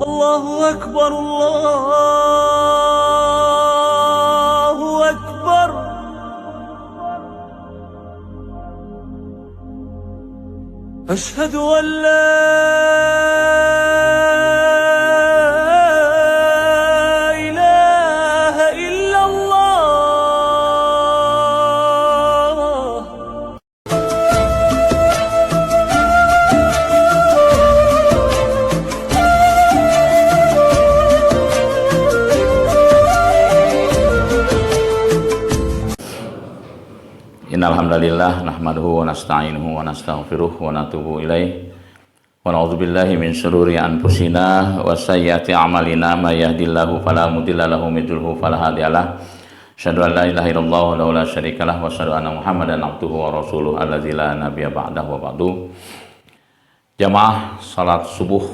الله أكبر الله أكبر أشهد أن لا إله إلا الله. Innal hamdalillah nahmaduhu wa nasta'inuhu wa nastaghfiruh wa natubu ilaih wa na'udzubillahi min syururi anfusina wa sayyiati a'malina may yahdihillahu fala mudilla lahu wa may yudlil fala hadiyalah. Asyhadu an la ilaha illallah wa la syarikalah wa asyhadu anna Muhammadan abduhu wa rasuluh allazi la nabiyya ba'dahu wa ba'du. Jamaah salat subuh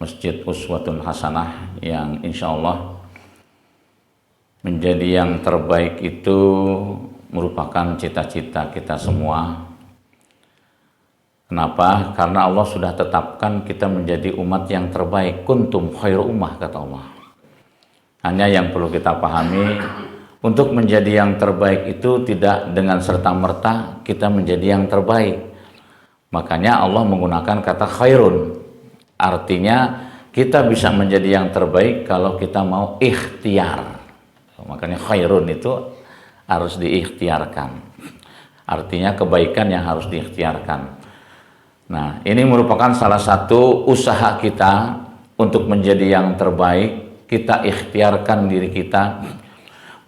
Masjid Uswatun Hasanah yang insyaallah menjadi yang terbaik itu merupakan cita-cita kita semua. Kenapa? Karena Allah sudah tetapkan kita menjadi umat yang terbaik. Kuntum khairu ummah, kata Allah. Hanya yang perlu kita pahami, untuk menjadi yang terbaik itu tidak dengan serta-merta kita menjadi yang terbaik. Makanya Allah menggunakan kata khairun. Artinya kita bisa menjadi yang terbaik kalau kita mau ikhtiar. Makanya khairun itu harus diikhtiarkan. Artinya kebaikan yang harus diikhtiarkan. Nah, ini merupakan salah satu usaha kita untuk menjadi yang terbaik. Kita ikhtiarkan diri kita,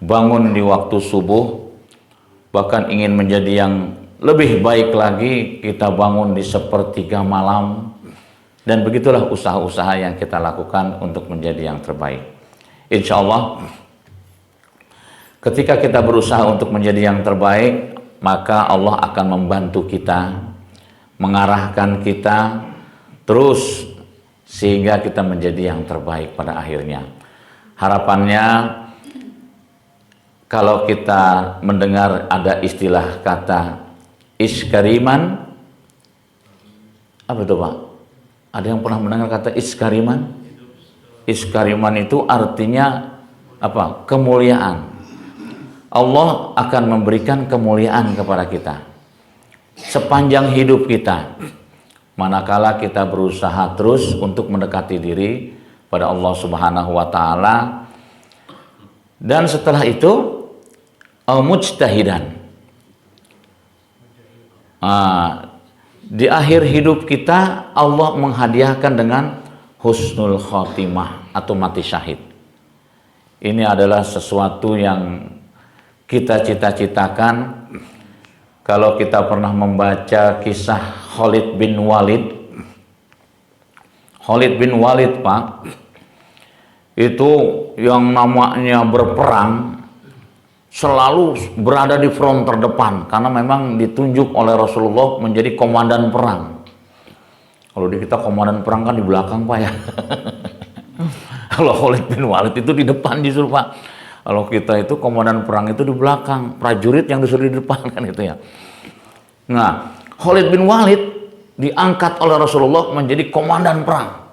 bangun di waktu subuh, bahkan ingin menjadi yang lebih baik lagi, kita bangun di sepertiga malam. Dan begitulah usaha-usaha yang kita lakukan untuk menjadi yang terbaik. Insya Allah, ketika kita berusaha untuk menjadi yang terbaik, maka Allah akan membantu kita, mengarahkan kita terus sehingga kita menjadi yang terbaik pada akhirnya. Harapannya kalau kita mendengar ada istilah kata iskariman, apa itu Pak? Ada yang pernah mendengar kata iskariman? Iskariman itu artinya apa? Kemuliaan. Allah akan memberikan kemuliaan kepada kita sepanjang hidup kita, manakala kita berusaha terus untuk mendekati diri pada Allah Subhanahu wa Ta'ala. Dan setelah itu mujtahidan, di akhir hidup kita Allah menghadiahkan dengan husnul khotimah atau mati syahid. Ini adalah sesuatu yang kita cita-citakan. Kalau kita pernah membaca kisah Khalid bin Walid, Pak, itu yang namanya berperang selalu berada di front terdepan karena memang ditunjuk oleh Rasulullah menjadi komandan perang. Kalau di kita komandan perang kan di belakang Pak ya. Kalau Khalid bin Walid itu di depan justru Pak. Kalau kita itu komandan perang itu di belakang, prajurit yang disuruh di depan kan itu ya. Nah, Khalid bin Walid diangkat oleh Rasulullah menjadi komandan perang.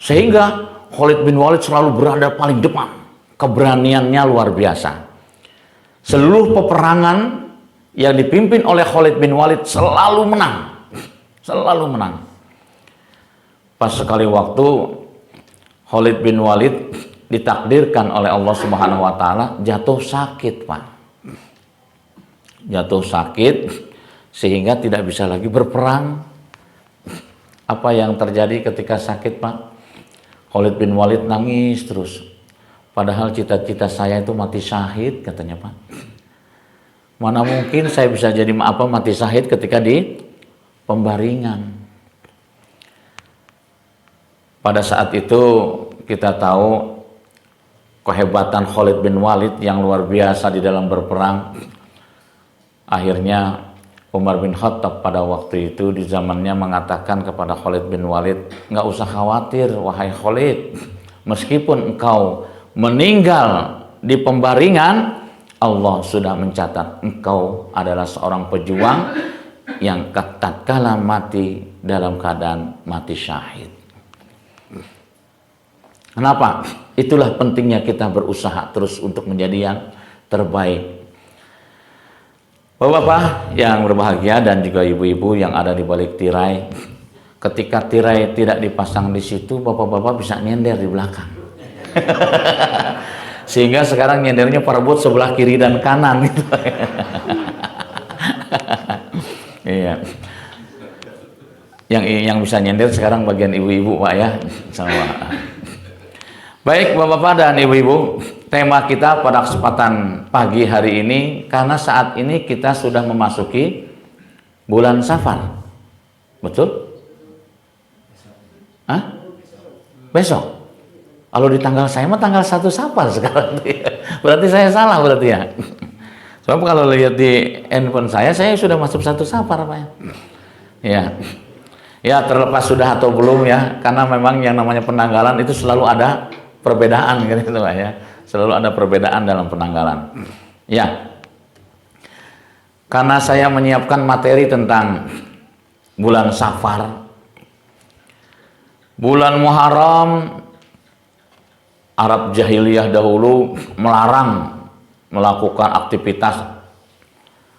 Sehingga Khalid bin Walid selalu berada paling depan. Keberaniannya luar biasa. Seluruh peperangan yang dipimpin oleh Khalid bin Walid selalu menang. Selalu menang. Pas sekali waktu Khalid bin Walid ditakdirkan oleh Allah Subhanahu wa Ta'ala jatuh sakit Pak. Jatuh sakit sehingga tidak bisa lagi berperang. Apa yang terjadi ketika sakit Pak? Khalid bin Walid nangis terus. Padahal cita-cita saya itu mati syahid katanya Pak. Mana mungkin saya bisa jadi mati syahid ketika di pembaringan. Pada saat itu kita tahu kehebatan Khalid bin Walid yang luar biasa di dalam berperang. Akhirnya Umar bin Khattab pada waktu itu di zamannya mengatakan kepada Khalid bin Walid, nggak usah khawatir wahai Khalid, meskipun engkau meninggal di pembaringan, Allah sudah mencatat engkau adalah seorang pejuang yang tatkala mati dalam keadaan mati syahid. Kenapa? Itulah pentingnya kita berusaha terus untuk menjadi yang terbaik. Bapak-bapak yang berbahagia dan juga ibu-ibu yang ada di balik tirai, ketika tirai tidak dipasang di situ, bapak-bapak bisa nyender di belakang. Sehingga sekarang nyendernya perebut sebelah kiri dan kanan gitu. Iya. Yang bisa nyender sekarang bagian ibu-ibu, Pak ya. Sama. Baik Bapak-bapak dan Ibu-ibu, tema kita pada kesempatan pagi hari ini, karena saat ini kita sudah memasuki bulan Safar. Betul? Hah? Besok? Kalau di tanggal saya mah tanggal 1 Safar sekarang. Berarti saya salah berarti ya. Sebab kalau lihat di handphone saya sudah masuk 1 Safar Pak ya. Ya. Ya terlepas sudah atau belum ya, karena memang yang namanya penanggalan itu selalu ada perbedaan gitu Pak ya. Selalu ada perbedaan dalam penanggalan. Ya. Karena saya menyiapkan materi tentang bulan Safar. Bulan Muharram, Arab jahiliyah dahulu melarang melakukan aktivitas.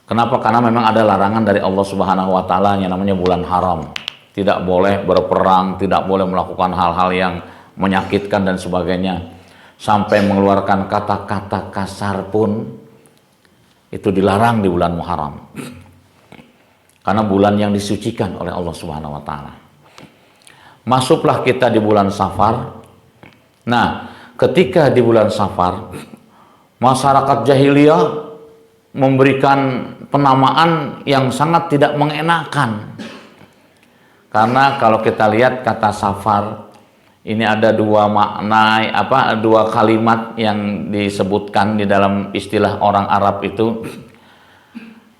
Kenapa? Karena memang ada larangan dari Allah Subhanahu wa taala yang namanya bulan haram. Tidak boleh berperang, tidak boleh melakukan hal-hal yang menyakitkan dan sebagainya, sampai mengeluarkan kata-kata kasar pun itu dilarang di bulan Muharram, karena bulan yang disucikan oleh Allah Subhanahu wa taala. Masuklah kita di bulan Safar. Nah, ketika di bulan Safar, masyarakat jahiliyah memberikan penamaan yang sangat tidak mengenakan, karena kalau kita lihat kata Safar ini ada dua makna, dua kalimat yang disebutkan di dalam istilah orang Arab itu.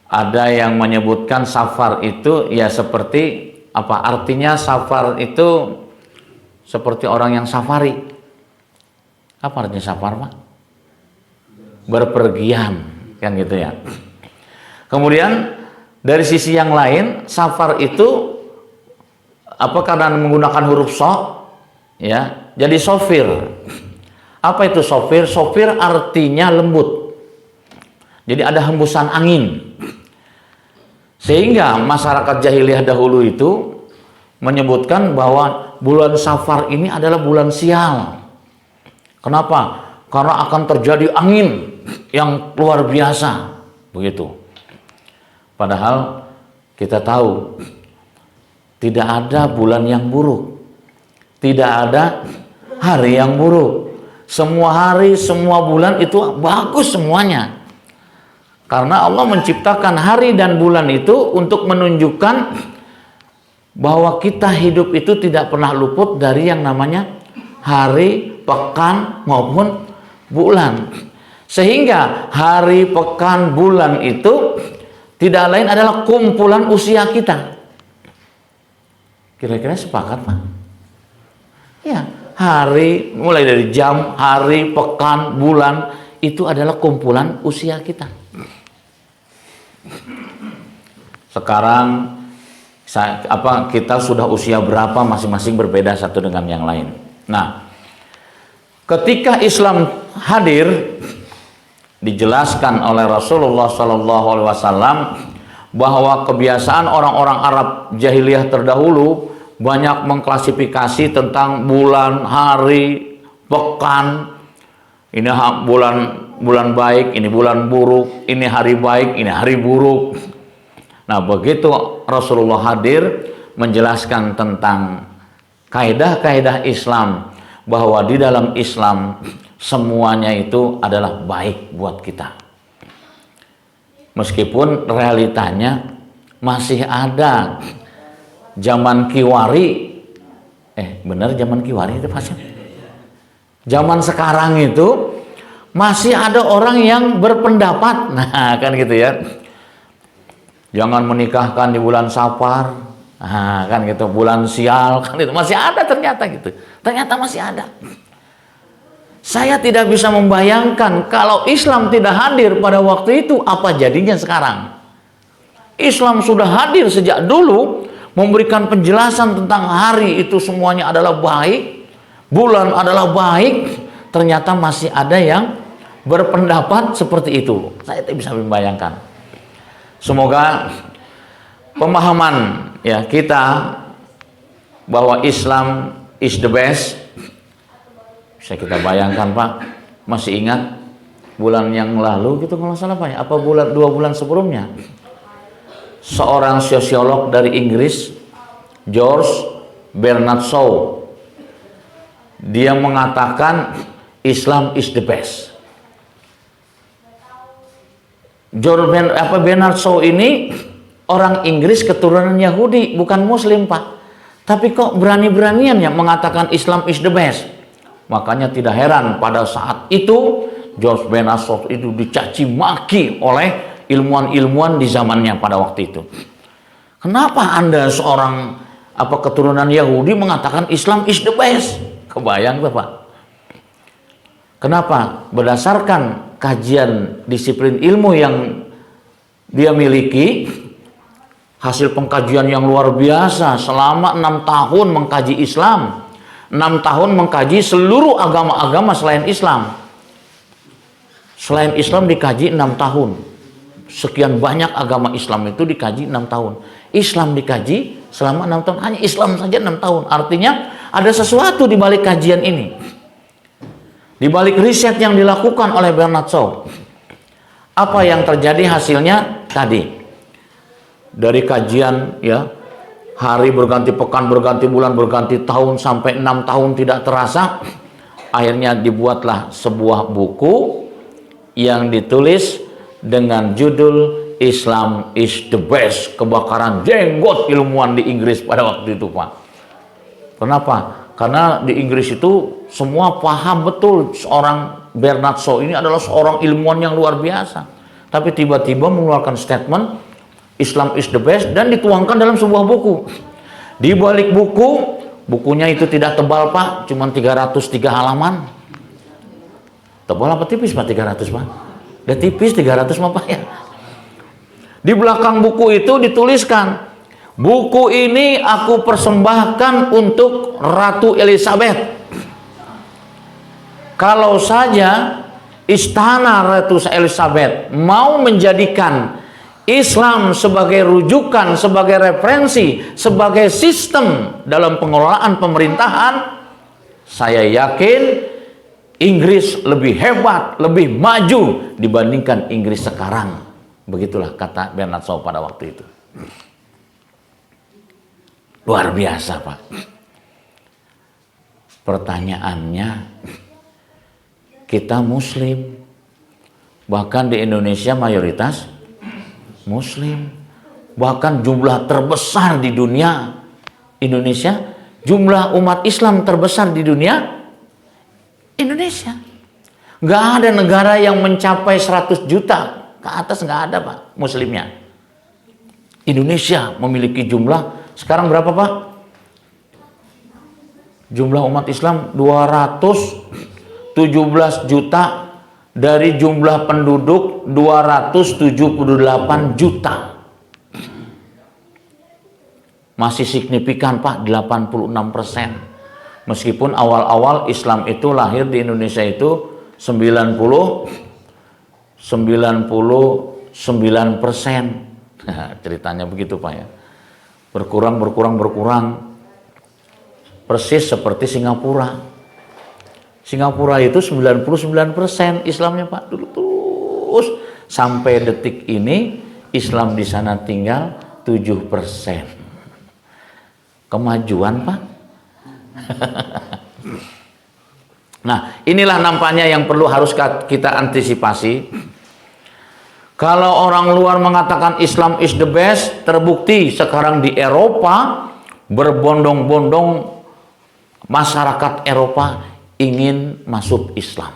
Ada yang menyebutkan Safar itu ya seperti artinya Safar itu seperti orang yang safari. Apa artinya Safar Pak? Berpergian, kan gitu ya. Kemudian dari sisi yang lain, Safar itu karena menggunakan huruf so, ya, jadi sofir. Apa itu sofir? Sofir artinya lembut. Jadi ada hembusan angin. Sehingga masyarakat jahiliyah dahulu itu menyebutkan bahwa bulan Safar ini adalah bulan sial. Kenapa? Karena akan terjadi angin yang luar biasa. Begitu. Padahal kita tahu tidak ada bulan yang buruk. Tidak ada hari yang buruk. Semua hari, semua bulan itu bagus semuanya. Karena Allah menciptakan hari dan bulan itu untuk menunjukkan bahwa kita hidup itu tidak pernah luput dari yang namanya hari, pekan, maupun bulan. Sehingga hari, pekan, bulan itu tidak lain adalah kumpulan usia kita. Kira-kira sepakat Pak? Ya, hari mulai dari jam, hari, pekan, bulan itu adalah kumpulan usia kita. Sekarang kita sudah usia berapa masing-masing berbeda satu dengan yang lain. Nah, ketika Islam hadir, dijelaskan oleh Rasulullah SAW bahwa kebiasaan orang-orang Arab jahiliyah terdahulu banyak mengklasifikasi tentang bulan, hari, pekan. Ini bulan baik, ini bulan buruk, ini hari baik, ini hari buruk. Nah, begitu Rasulullah hadir menjelaskan tentang kaidah-kaidah Islam, bahwa di dalam Islam semuanya itu adalah baik buat kita. Meskipun realitanya masih ada zaman kiwari, benar zaman kiwari itu pasti. Zaman sekarang itu masih ada orang yang berpendapat, nah kan gitu ya, jangan menikahkan di bulan Safar, nah kan gitu, bulan sial, kan itu masih ada ternyata gitu, ternyata masih ada. Saya tidak bisa membayangkan kalau Islam tidak hadir pada waktu itu, apa jadinya sekarang. Islam sudah hadir sejak dulu, memberikan penjelasan tentang hari itu semuanya adalah baik, bulan adalah baik, ternyata masih ada yang berpendapat seperti itu. Saya tidak bisa membayangkan. Semoga pemahaman ya kita bahwa Islam is the best. Bisa kita bayangkan Pak, masih ingat bulan yang lalu gitu kalau salah Pak ya, apa 2 bulan sebelumnya, seorang sosiolog dari Inggris, George Bernard Shaw, dia mengatakan Islam is the best. Bernard Shaw ini orang Inggris keturunan Yahudi, bukan Muslim Pak. Tapi kok berani-beranian ya mengatakan Islam is the best. Makanya tidak heran pada saat itu George Bernard Shaw itu dicaci maki oleh ilmuwan-ilmuwan di zamannya pada waktu itu. Kenapa Anda seorang keturunan Yahudi mengatakan Islam is the best? Kebayang tuh Pak. Kenapa? Berdasarkan kajian disiplin ilmu yang dia miliki, hasil pengkajian yang luar biasa selama 6 tahun mengkaji Islam, 6 tahun mengkaji seluruh agama-agama selain Islam. Selain Islam dikaji 6 tahun. Sekian banyak agama Islam itu dikaji 6 tahun. Islam dikaji selama 6 tahun. Hanya Islam saja 6 tahun. Artinya ada sesuatu di balik kajian ini. Di balik riset yang dilakukan oleh Bernard Shaw. Apa yang terjadi hasilnya tadi. Dari kajian ya, hari berganti pekan, berganti bulan, berganti tahun sampai 6 tahun tidak terasa. Akhirnya dibuatlah sebuah buku yang ditulis dengan judul Islam is the best. Kebakaran jenggot ilmuwan di Inggris pada waktu itu Pak. Kenapa? Karena di Inggris itu semua paham betul seorang Bernard Shaw ini adalah seorang ilmuwan yang luar biasa. Tapi tiba-tiba mengeluarkan statement Islam is the best dan dituangkan dalam sebuah buku. Di balik bukunya itu tidak tebal Pak, cuma 303 halaman. Tebal apa tipis Pak? 300 Pak? Udah tipis 300 mah Pak ya. Di belakang buku itu dituliskan, buku ini aku persembahkan untuk Ratu Elizabeth. Kalau saja istana Ratu Elizabeth mau menjadikan Islam sebagai rujukan, sebagai referensi, sebagai sistem dalam pengelolaan pemerintahan, saya yakin Inggris lebih hebat, lebih maju dibandingkan Inggris sekarang. Begitulah kata Bernard Shaw pada waktu itu. Luar biasa Pak. Pertanyaannya, kita Muslim, bahkan di Indonesia mayoritas Muslim, bahkan jumlah terbesar di dunia Indonesia, jumlah umat Islam terbesar di dunia Indonesia. Nggak ada negara yang mencapai 100 juta ke atas, nggak ada Pak Muslimnya. Indonesia memiliki jumlah sekarang berapa Pak? Jumlah umat Islam 217 juta dari jumlah penduduk 278 juta. Masih signifikan Pak, 86%. Meskipun awal-awal Islam itu lahir di Indonesia itu 99%. Ceritanya begitu Pak ya. Berkurang. Persis seperti Singapura. Singapura itu 99% Islamnya Pak. Dulu terus sampai detik ini Islam di sana tinggal 7%. Kemajuan Pak. Nah, inilah nampaknya yang harus kita antisipasi. Kalau orang luar mengatakan Islam is the best, terbukti sekarang di Eropa berbondong-bondong masyarakat Eropa ingin masuk Islam.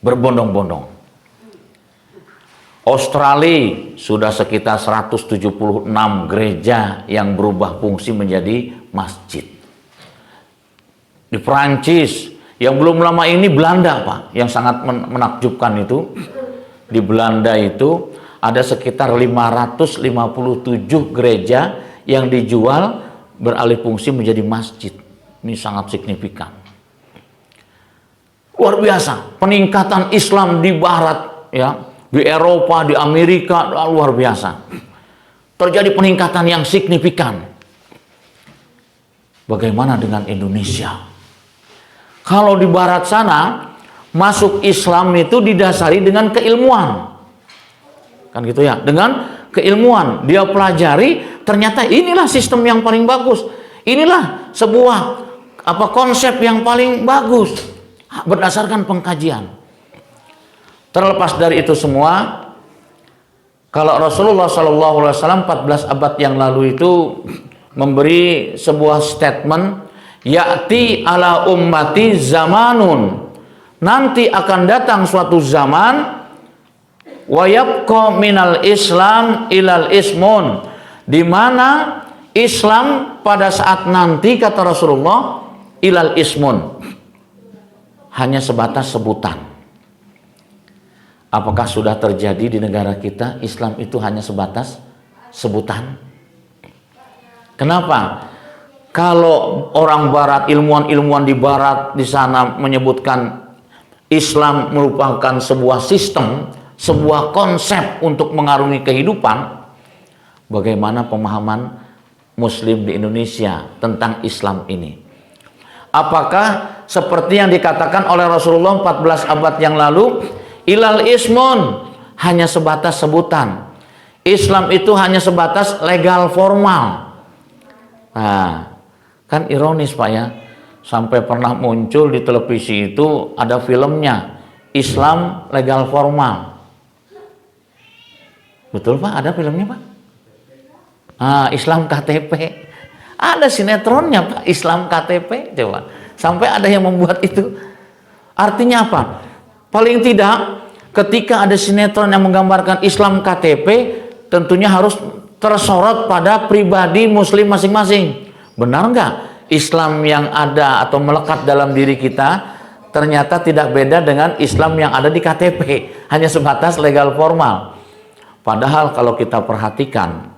Berbondong-bondong. Australia sudah sekitar 176 gereja yang berubah fungsi menjadi masjid. Di Perancis, yang belum lama ini Belanda Pak, yang sangat menakjubkan itu, di Belanda itu ada sekitar 557 gereja yang dijual beralih fungsi menjadi masjid. Ini sangat signifikan. Luar biasa peningkatan Islam di barat, ya, di Eropa, di Amerika, luar biasa. Terjadi peningkatan yang signifikan. Bagaimana dengan Indonesia? Kalau di barat sana masuk Islam itu didasari dengan keilmuan. Kan gitu ya, dengan keilmuan dia pelajari, ternyata inilah sistem yang paling bagus. Inilah sebuah konsep yang paling bagus berdasarkan pengkajian. Terlepas dari itu semua, kalau Rasulullah SAW 14 abad yang lalu itu memberi sebuah statement, ya'ti ala ummati zamanun, nanti akan datang suatu zaman, wa yabqa minal Islam ilal ismun, di mana Islam pada saat nanti, kata Rasulullah, ilal ismun, hanya sebatas sebutan. Apakah sudah terjadi di negara kita Islam itu hanya sebatas sebutan? Kenapa? Kalau orang barat, ilmuwan-ilmuwan di barat di sana menyebutkan Islam merupakan sebuah sistem, sebuah konsep untuk mengarungi kehidupan, bagaimana pemahaman Muslim di Indonesia tentang Islam ini? Apakah seperti yang dikatakan oleh Rasulullah 14 abad yang lalu, ilal ismun, hanya sebatas sebutan. Islam itu hanya sebatas legal formal. Nah, kan ironis Pak ya, sampai pernah muncul di televisi itu ada filmnya, Islam legal formal. Betul Pak, ada filmnya Pak? Islam KTP. Ada sinetronnya Pak, Islam KTP, coba. Sampai ada yang membuat itu. Artinya apa? Paling tidak ketika ada sinetron yang menggambarkan Islam KTP, tentunya harus tersorot pada pribadi muslim masing-masing. Benar nggak? Islam yang ada atau melekat dalam diri kita ternyata tidak beda dengan Islam yang ada di KTP, hanya sebatas legal formal. Padahal kalau kita perhatikan,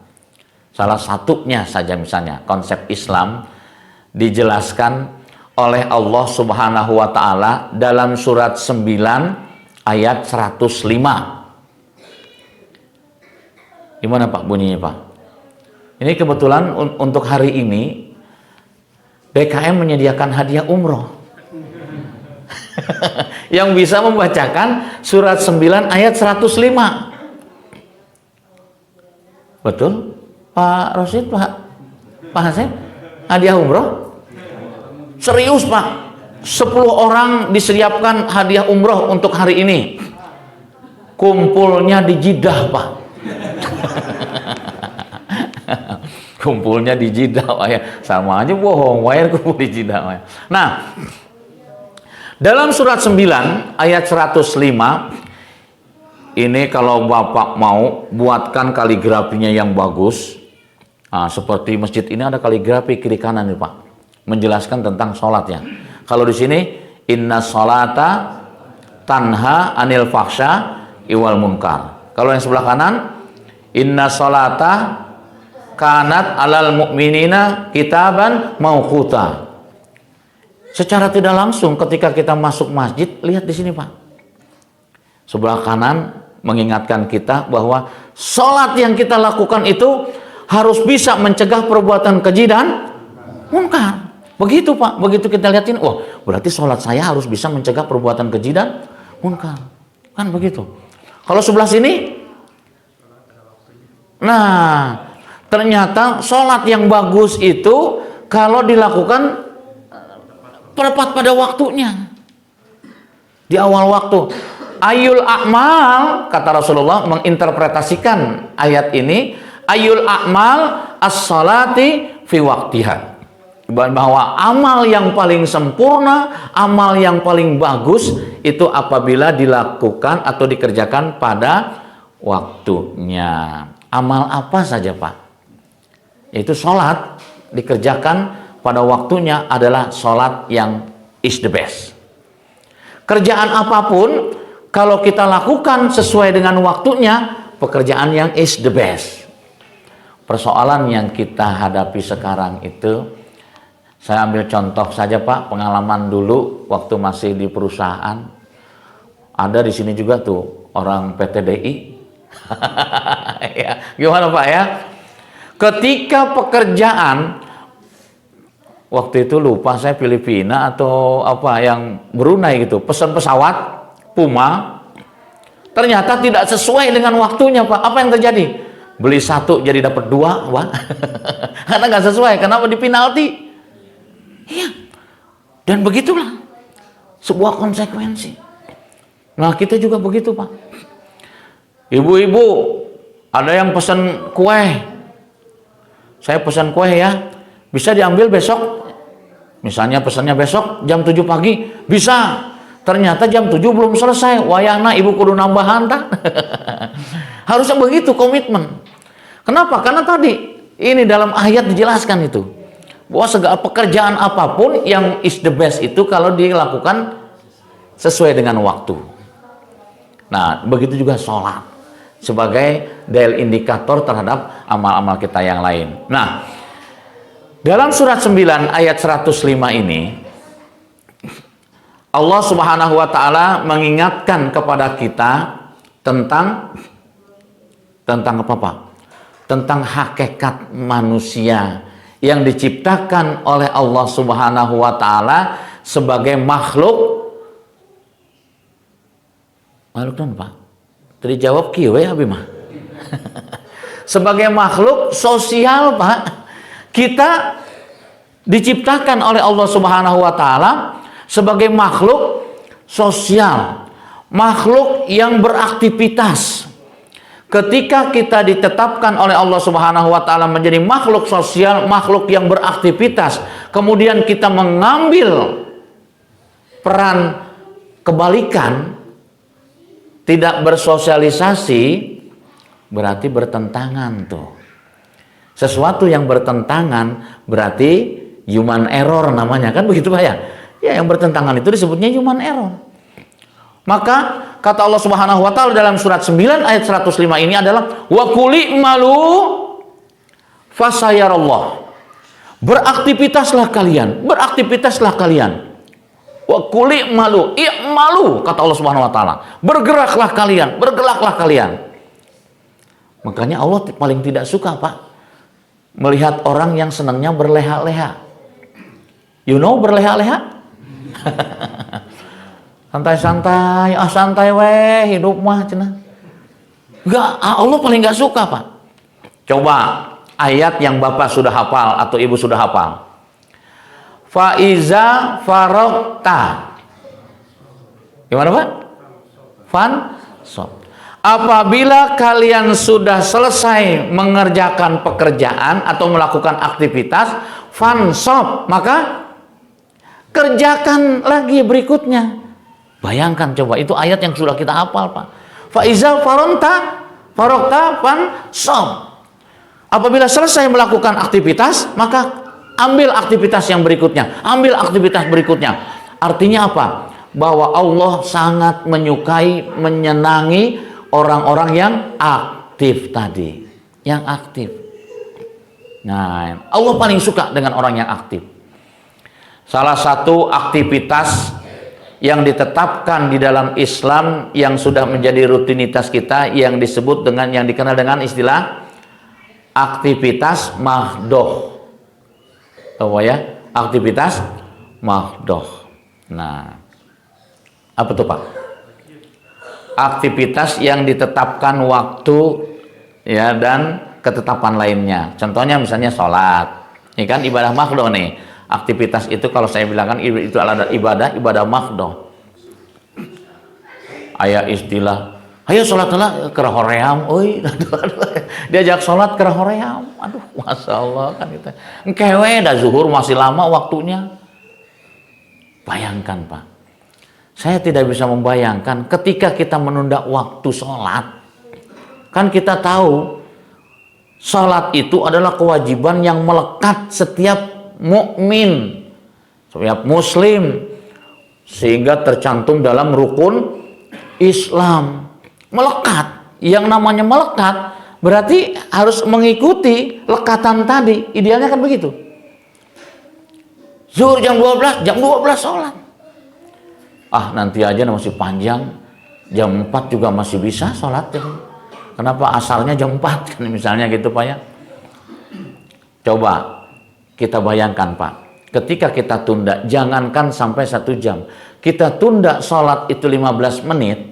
salah satunya saja misalnya konsep Islam dijelaskan oleh Allah Subhanahu wa taala dalam surat 9 ayat 105. Gimana Pak bunyinya Pak? Ini kebetulan untuk hari ini BKM menyediakan hadiah umroh yang bisa membacakan surat 9 ayat 105. Betul? Pak Rosid, Pak Hasan, hadiah umroh? Serius Pak, 10 orang disiapkan hadiah umroh untuk hari ini. Kumpulnya di Jeddah Pak. Kumpulnya di Jeddah Pak ya. Sama aja bohong, wire kumpul di Jeddah Pak. Nah, dalam surat 9 ayat 105, ini kalau Bapak mau buatkan kaligrafinya yang bagus. Seperti masjid ini ada kaligrafi kiri kanan nih Pak, menjelaskan tentang sholatnya. Kalau di sini inna sholata tanha anil fahsya iwal munkar. Kalau yang sebelah kanan inna sholata kanat alal mu'minina kitaban mauquta. Secara tidak langsung ketika kita masuk masjid, lihat di sini Pak. Sebelah kanan mengingatkan kita bahwa sholat yang kita lakukan itu harus bisa mencegah perbuatan keji dan munkar. Begitu Pak, begitu kita lihatin, oh berarti sholat saya harus bisa mencegah perbuatan keji dan munkar. Kan begitu. Kalau sebelah sini, nah ternyata sholat yang bagus itu kalau dilakukan tepat pada waktunya. Di awal waktu. Ayul a'mal, kata Rasulullah menginterpretasikan ayat ini, ayul a'mal as-salati fi waqtiha. Bahwa amal yang paling sempurna, amal yang paling bagus itu apabila dilakukan atau dikerjakan pada waktunya. Amal apa saja Pak? Yaitu sholat dikerjakan pada waktunya adalah sholat yang is the best. Kerjaan apapun kalau kita lakukan sesuai dengan waktunya, pekerjaan yang is the best. Persoalan yang kita hadapi sekarang itu, Saya ambil contoh saja Pak, pengalaman dulu waktu masih di perusahaan. Ada di sini juga tuh orang PTDI. Ya, gimana Pak ya? Ketika pekerjaan, waktu itu lupa saya Filipina atau apa yang Brunei gitu, pesan pesawat Puma, ternyata tidak sesuai dengan waktunya Pak. Apa yang terjadi? Beli satu jadi dapat dua Pak. Karena nggak sesuai, kenapa di penalti? Iya, dan begitulah sebuah konsekuensi. Nah kita juga begitu Pak. Ibu-ibu ada yang pesan kue, saya pesan kue ya, bisa diambil besok. Misalnya pesannya besok jam 7 pagi, bisa. Ternyata jam 7 belum selesai. Wayahna ibu kudu nambahan tak? Harusnya begitu komitmen. Kenapa? Karena tadi ini dalam ayat dijelaskan itu, bahwa segala pekerjaan apapun yang is the best itu kalau dilakukan sesuai dengan waktu. Nah, begitu juga sholat sebagai dial indikator terhadap amal-amal kita yang lain. Nah, dalam surat 9 ayat 105 ini Allah Subhanahu wa taala mengingatkan kepada kita tentang apa Pak? Tentang hakikat manusia yang diciptakan oleh Allah Subhanahu wa taala sebagai makhluk non Pak. Tadi jawab kieu ya abi mah. Sebagai makhluk sosial Pak. Kita diciptakan oleh Allah Subhanahu wa taala sebagai makhluk sosial, makhluk yang beraktivitas. Ketika kita ditetapkan oleh Allah Subhanahu wa taala menjadi makhluk sosial, makhluk yang beraktivitas, kemudian kita mengambil peran kebalikan, tidak bersosialisasi, berarti bertentangan tuh. Sesuatu yang bertentangan berarti human error namanya, kan begitu Pak ya? Ya, yang bertentangan itu disebutnya human error. Maka kata Allah Subhanahu wa taala dalam surat 9 ayat 105 ini adalah wa quli malu fasayarallah. Beraktivitaslah kalian, beraktivitaslah kalian. Wa quli malu, i'malu kata Allah Subhanahu wa taala. Bergeraklah kalian, bergeraklah kalian. Makanya Allah paling tidak suka Pak melihat orang yang senangnya berleha-leha. You know berleha-leha? Santai-santai, santai weh hidup mah cenah. Enggak, Allah paling enggak suka Pak. Coba ayat yang Bapak sudah hafal atau Ibu sudah hafal. Faiza farokta. Gimana Pak? Fansop. Apabila kalian sudah selesai mengerjakan pekerjaan atau melakukan aktivitas, fansop, maka kerjakan lagi berikutnya. Bayangkan coba, itu ayat yang sudah kita hafal Pak. Faiza farokta fansop. Apabila selesai melakukan aktivitas, maka ambil aktivitas yang berikutnya. Ambil aktivitas berikutnya. Artinya apa? Bahwa Allah sangat menyukai, menyenangi orang-orang yang aktif tadi. Yang aktif. Nah, Allah paling suka dengan orang yang aktif. Salah satu aktivitas yang ditetapkan di dalam Islam yang sudah menjadi rutinitas kita yang disebut dengan, yang dikenal dengan istilah aktivitas mahdoh. Tahu ya? Aktivitas mahdoh. Nah, apa tuh Pak? Aktivitas yang ditetapkan waktu ya dan ketetapan lainnya. Contohnya misalnya sholat. Ini kan ibadah mahdoh nih. Aktivitas itu kalau saya bilangkan itu adalah ibadah mahdoh. Aya istilah, ayo sholatlah kerahoream, oi, diajak sholat kerahoream, aduh, masya Allah kan kita, kewe dah zuhur masih lama waktunya. Bayangkan Pak, saya tidak bisa membayangkan ketika kita menunda waktu sholat, kan kita tahu sholat itu adalah kewajiban yang melekat setiap mukmin, setiap muslim, sehingga tercantum dalam rukun Islam. Melekat, yang namanya melekat berarti harus mengikuti lekatan tadi, idealnya kan begitu. Zuhur jam 12 sholat. Ah, nanti aja masih panjang, jam 4 juga masih bisa sholat. Kenapa asalnya jam 4 kan misalnya gitu Pak ya. Coba kita bayangkan Pak, ketika kita tunda, jangankan sampai 1 jam, kita tunda sholat itu 15 menit,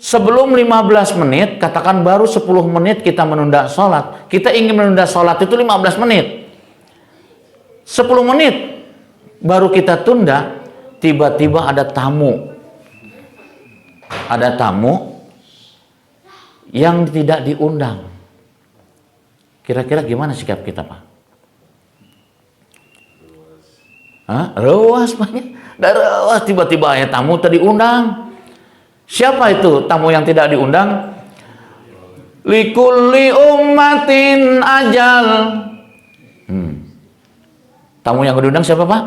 sebelum 15 menit, katakan baru 10 menit kita menunda sholat, kita ingin menunda sholat itu 15 menit, 10 menit baru kita tunda, tiba-tiba ada tamu yang tidak diundang. Kira-kira gimana sikap kita Pak? Rewas banyak. Rewas tiba-tiba ya tamu tadi undang. Siapa itu tamu yang tidak diundang? Likulli ummatin ajal. Tamu yang diundang siapa Pak?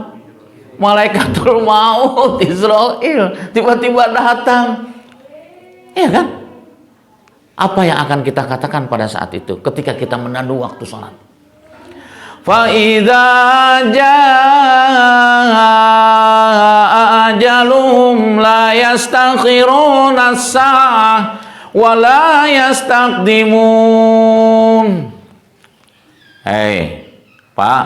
Malaikatul maut Israel tiba-tiba datang. Iya kan? Apa yang akan kita katakan pada saat itu ketika kita menandu waktu sholat? Fa idza jaa ajaluhum la yastakhiruna as-sa'ah wa la yastaqdimun. Hei, Pak,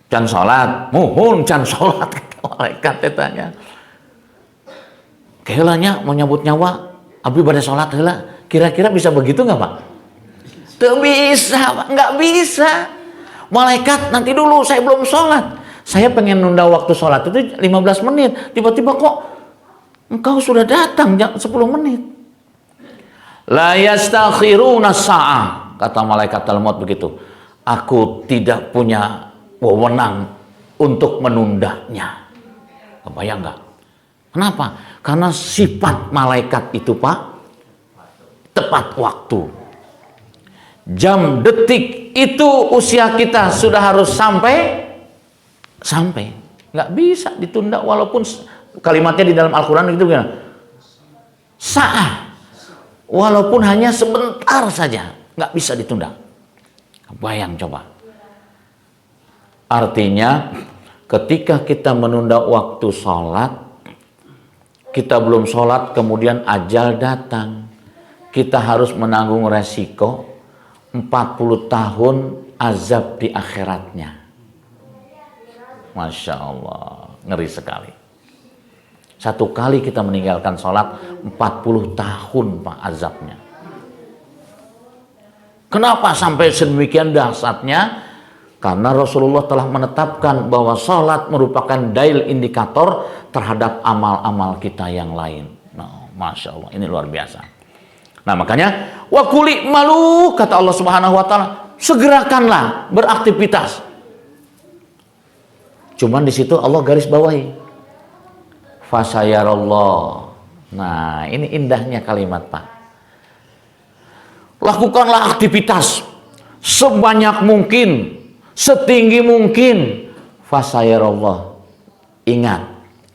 can sholat, muhun can sholat, kata malaikat tanya. Kehelanya mau nyabut nyawa, abdi pada sholat heula. Kira-kira bisa begitu nggak Pak? Tuh bisa, Pak, nggak bisa. Malaikat, nanti dulu, saya belum sholat. Saya pengen nunda waktu sholat itu 15 menit. Tiba-tiba kok engkau sudah datang 10 menit. La yastakhiruna sa'ah, kata malaikat al-maut begitu. Aku tidak punya wewenang untuk menundanya. Kebayang nggak? Kenapa? Karena sifat malaikat itu Pak, tepat waktu. Jam, detik itu usia kita sudah harus sampai, nggak bisa ditunda walaupun kalimatnya di dalam Al-Quran itu gimana? Sa'ah, walaupun hanya sebentar saja, nggak bisa ditunda. Bayang coba. Artinya ketika kita menunda waktu sholat, kita belum sholat kemudian ajal datang, kita harus menanggung resiko 40 tahun azab di akhiratnya. Masya Allah, ngeri sekali. 1 kali kita meninggalkan sholat 40 tahun Pak azabnya. Kenapa sampai sedemikian dahsyatnya? Karena Rasulullah telah menetapkan bahwa sholat merupakan dalil indikator terhadap amal-amal kita yang lain. Nah, Masya Allah, ini luar biasa. Nah makanya wa kuli malu, kata Allah Subhanahu wa taala, segerakanlah beraktivitas. Cuman di situ Allah garis bawahi fasayarallah. Nah, ini indahnya kalimat Pak. Lakukanlah aktivitas sebanyak mungkin, setinggi mungkin. Fasayarallah. Ingat,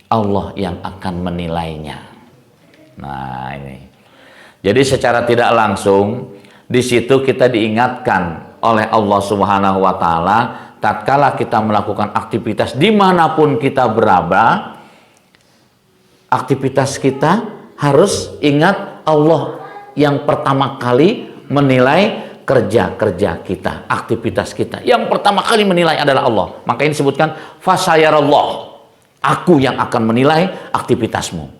Allah yang akan menilainya. Nah, ini. Jadi secara tidak langsung di situ kita diingatkan oleh Allah Subhanahu wa taala, tatkala kita melakukan aktivitas dimanapun kita berada, aktivitas kita harus ingat Allah yang pertama kali menilai kerja-kerja kita, aktivitas kita. Yang pertama kali menilai adalah Allah. Maka ini disebutkan fasayarallah, aku yang akan menilai aktivitasmu.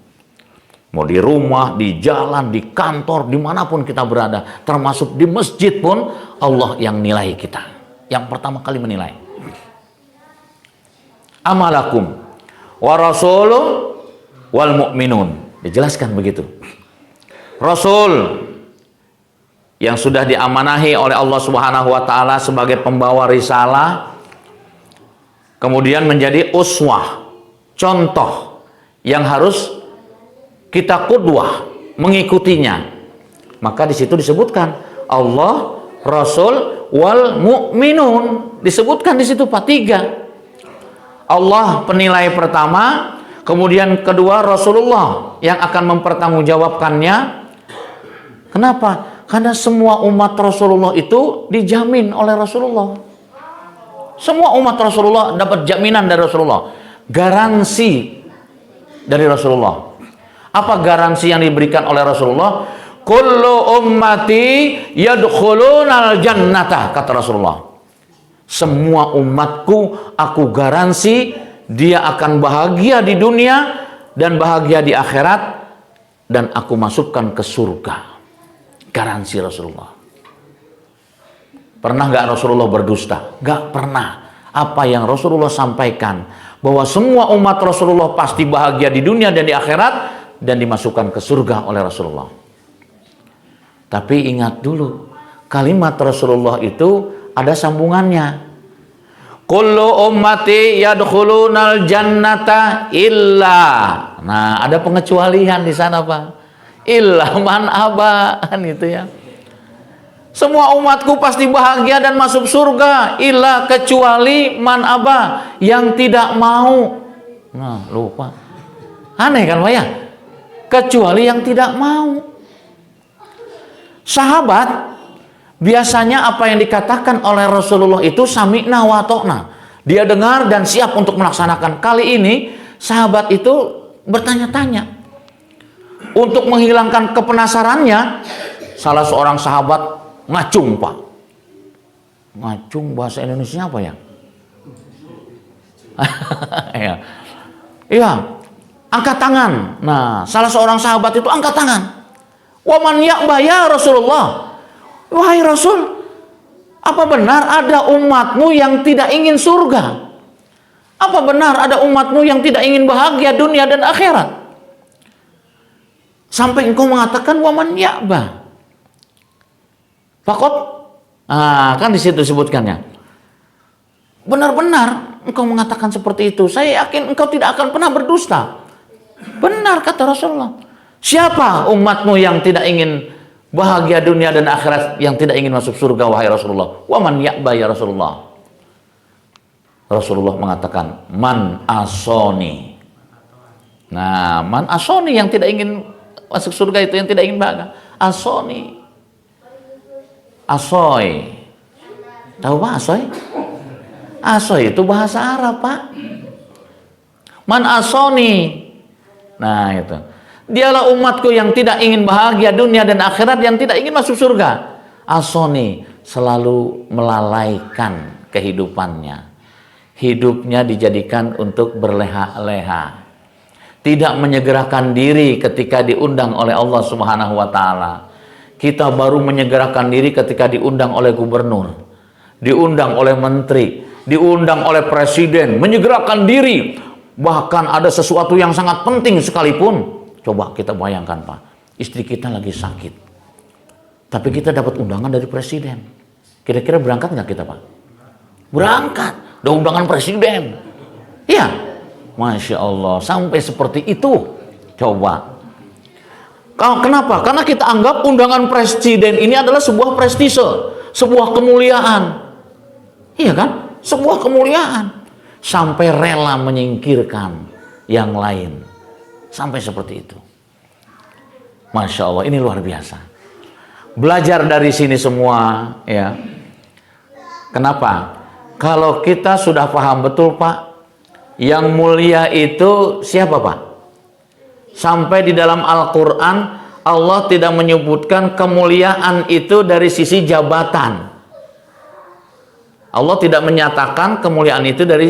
Mau di rumah, di jalan, di kantor, dimanapun kita berada, termasuk di masjid pun, Allah yang nilai kita. Yang pertama kali menilai. Amalakum wa rasulun wal mu'minun. Dijelaskan begitu. Rasul yang sudah diamanahi oleh Allah Subhanahu wa taala sebagai pembawa risalah, kemudian menjadi uswah, contoh yang harus kita qudwah, mengikutinya. Maka di situ disebutkan Allah, Rasul, wal mu'minun. Disebutkan di situ Pak 3. Allah penilai pertama, kemudian kedua Rasulullah yang akan mempertanggungjawabkannya. Kenapa? Karena semua umat Rasulullah itu dijamin oleh Rasulullah. Semua umat Rasulullah dapat jaminan dari Rasulullah, garansi dari Rasulullah. Apa garansi yang diberikan oleh Rasulullah? Kullu ummati yadkhulunal jannata, kata Rasulullah. Semua umatku aku garansi dia akan bahagia di dunia dan bahagia di akhirat, dan aku masukkan ke surga. Garansi Rasulullah. Pernah nggak Rasulullah berdusta? Nggak pernah. Apa yang Rasulullah sampaikan, bahwa semua umat Rasulullah pasti bahagia di dunia dan di akhirat, dan dimasukkan ke surga oleh Rasulullah. Tapi ingat dulu, kalimat Rasulullah itu ada sambungannya. Kullu ummati yadkhulunal jannata illa. Nah, ada pengecualian di sana, Pak. Illa man aba, kan gitu ya. Semua umatku pasti bahagia dan masuk surga, illa kecuali man aba, yang tidak mau. Nah, lupa. Aneh kan, Pak ya? Kecuali yang tidak mau. Sahabat biasanya apa yang dikatakan oleh Rasulullah itu sami'na wa ta'na. Dia dengar dan siap untuk melaksanakan. Kali ini sahabat itu bertanya-tanya. Untuk menghilangkan kepenasarannya, salah seorang sahabat ngacung, Pak. Ngacung bahasa Indonesia apa ya? Iya. Iya, angkat tangan. Nah, salah seorang sahabat itu angkat tangan. Wa man ya'ba ya Rasulullah. Wahai Rasul, apa benar ada umatmu yang tidak ingin surga? Apa benar ada umatmu yang tidak ingin bahagia dunia dan akhirat? Sampai engkau mengatakan wa man ya'ba. Fakot, kan di situ sebutkannya. Benar-benar engkau mengatakan seperti itu. Saya yakin engkau tidak akan pernah berdusta. Benar kata Rasulullah. Siapa umatmu yang tidak ingin bahagia dunia dan akhirat, yang tidak ingin masuk surga, wahai Rasulullah? Wa man ya'ba ya Rasulullah. Rasulullah mengatakan man asoni. Nah, man asoni, yang tidak ingin masuk surga itu, yang tidak ingin bahagia. Asoni. Asoy. Tahu Pak asoy? Asoy itu bahasa Arab, Pak. Man asoni. Nah, itu. Dialah umatku yang tidak ingin bahagia dunia dan akhirat, yang tidak ingin masuk surga. Asoni, selalu melalaikan kehidupannya. Hidupnya dijadikan untuk berleha-leha. Tidak menyegerakan diri ketika diundang oleh Allah Subhanahu wa taala. Kita baru menyegerakan diri ketika diundang oleh gubernur, diundang oleh menteri, diundang oleh presiden, menyegerakan diri. Bahkan ada sesuatu yang sangat penting sekalipun. Coba kita bayangkan, Pak, istri kita lagi sakit, tapi kita dapat undangan dari presiden. Kira-kira berangkat nggak kita, Pak? Berangkat, ada undangan presiden. Iya, Masya Allah, sampai seperti itu. Coba. Kenapa? Karena kita anggap undangan presiden ini adalah sebuah prestise, sebuah kemuliaan. Iya kan? Sebuah kemuliaan. Sampai rela menyingkirkan yang lain. Sampai seperti itu. Masya Allah, ini luar biasa. Belajar dari sini semua, ya. Kenapa? Kalau kita sudah paham betul, Pak, yang mulia itu siapa, Pak? Sampai di dalam Al-Quran Allah tidak menyebutkan kemuliaan itu dari sisi jabatan. Allah tidak menyatakan kemuliaan itu dari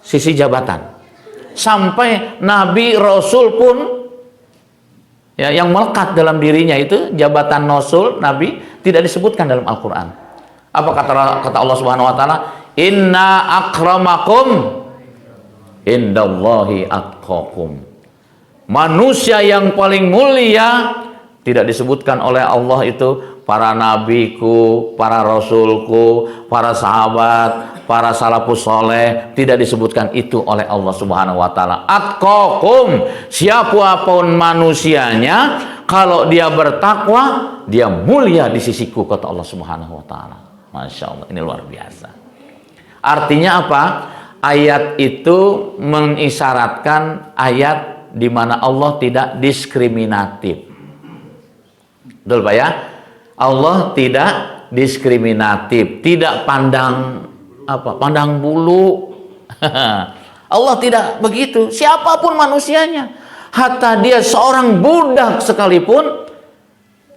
sisi jabatan. Sampai Nabi Rasul pun, ya, yang melekat dalam dirinya itu jabatan Rasul, Nabi, tidak disebutkan dalam Al-Quran. Apa kata Allah Subhanahu wa taala? Inna akramakum indallahi atqakum. Manusia yang paling mulia tidak disebutkan oleh Allah itu para nabiku, para rasulku, para sahabat, para salafus soleh, tidak disebutkan itu oleh Allah Subhanahu wa taala. Atqakum, siapapun manusianya, kalau dia bertakwa, dia mulia di sisiku, kata Allah Subhanahu wa taala. Masya Allah, ini luar biasa. Artinya apa? Ayat itu mengisyaratkan ayat di mana Allah tidak diskriminatif. Betul, Pak ya? Allah tidak diskriminatif, tidak pandang pandang bulu. Allah tidak begitu. Siapapun manusianya, hatta dia seorang budak sekalipun,